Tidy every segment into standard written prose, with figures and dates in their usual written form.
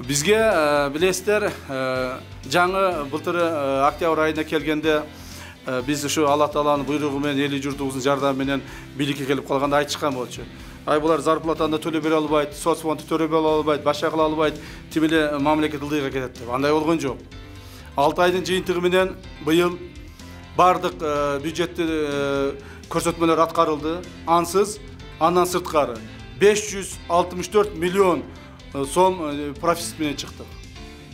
Бизге билесиздер, жаңы былтыр октябрь айына келгенде биз ушу Алла Тааланын буйругу менен эли журтубуздун жардамы менен бийликке келип калганда айтышкан болчу. Ай булар зарплатаны төлөп бере албайт, соцфондду төлөп бере албайт, башка кыла албайт, тим эле мамлекет ылдыйга кетет деп. Андай болгон жок. 6 айдын жыйынтыгы менен быйыл бардык бюджетти көрсөтмөлөр аткарылды. Ансыз, андан сырткары 564 миллион сом профицит менен чыктык.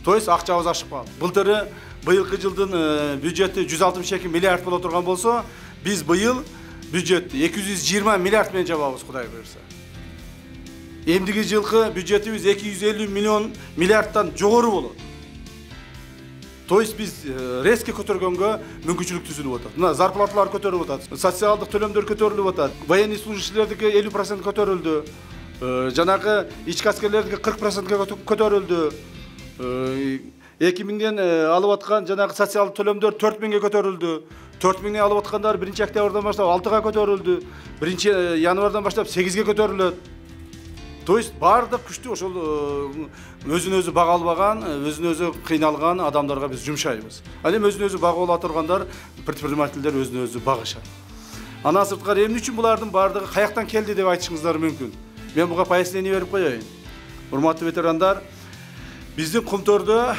То есть акчабыз ашып калды. Былтыры быйылкы жылдын бюджети 162 миллиард боло турган болсо, биз быйыл бюджетти 220 миллиард менен жабабыз, Кудай буйрса. Эмдиги жылкы бюджетибиз 250 миллиардтан жогору болот. То есть биз резко көтөргөнгө мүмкүнчүлүк түзүлүп атат. Мына зарплаталар көтөрүлүп атат, социалдык төлөмдөр көтөрүлүп атат, военный служащийлердики 50% көтөрүлдү. Жанагы ички аскерлердики 40% көтөрүлдү. 2000ден алып аткан жанагы социалдык төлөмдөр 4000ге көтөрүлдү. 4000 алып аткандар 1-октябрдан баштап 6га көтөрүлдү. 1-январдан баштап 8ге көтөрүлөт. То есть бардык күчтүү ошол өзүн-өзү бага албаган, өзүн-өзү кыйналган адамдарга биз жумшайбыз. Ал эми өзүн-өзү бага ала тургандар, предпринимательдер өзүн-өзү багышат. Андан сырткары эмне үчүн булардын бардыгы каяктан келди деп айтышыңыздар мүмкүн. Мен буга пояснение берип коеюн. Урматтуу ветерандар, биздин Кумтөрдө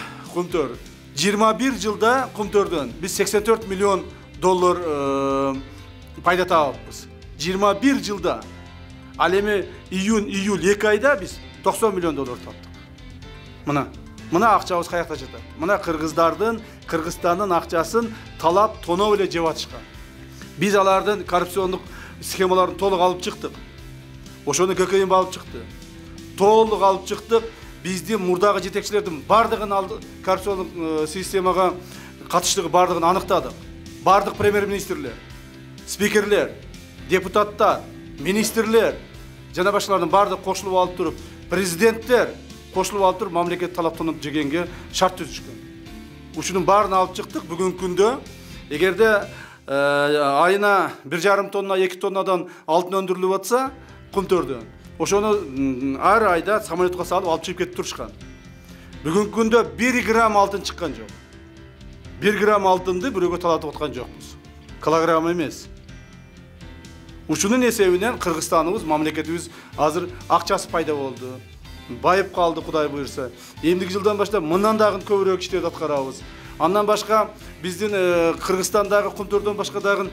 21 жылда Кумтөрдөн биз 84 миллион доллар пайда табыппыз. 21 жылда. Ал эми июнь 2 айда биз 90 миллион доллар таптык. Мына акчабыз каякта жатат. Мына Кыргызстандын акчасын талап тоноп эле жеп атышкан. Биз алардын коррупциондук схемаларын толук алып чыктык. Ошону ККМ алып чыкты. Толук алып чыктык. Биздин мурдагы жетекчилердин бардыгын алды, коррупциондук системага катыштыгы бардыгын аныктадык. Бардык премьер-министрлер, спикерлер, депутаттар, министрлер жана башкалардын бардыгы кошулуп алып туруп, президенттер кошулуп алып туруп мамлекет талаптанып жегенге шарт түзүшкөн. Ушунун баарын алып чыктык. Бүгүнкү күндө эгерде айына 1,5 тонна, 2 тоннадан алтын өндүрүлүп атса, Кумтөрдөн ошону ар айда самолетко салып алып чыгып кетип турушкан. Бүгүнкү күндө 1 грамм алтын чыккан жок. 1 грамм алтынды бирөөгө талатып аткан жокпуз. Килограмм эмес. Ушунун эсебинен Кыргызстаныбыз, мамлекетибиз азыр акчасы пайда болду. Байып калды, Кудай буйрса. Эмдиги жылдан баштап мындан дагы көбүрөөк иштерди аткарабыз. Андан башка биздин Кыргызстандагы Кумтөрдөн башка дагы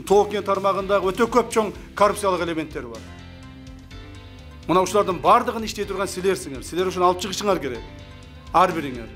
Тоо-кен тармагындагы өтө көп чоң коррупциялык элементтер бар. Мына ушулардын бардыгын иштей турган силерсиңер. Силер ушуну алып чыгышыңар керек. Ар бириңер.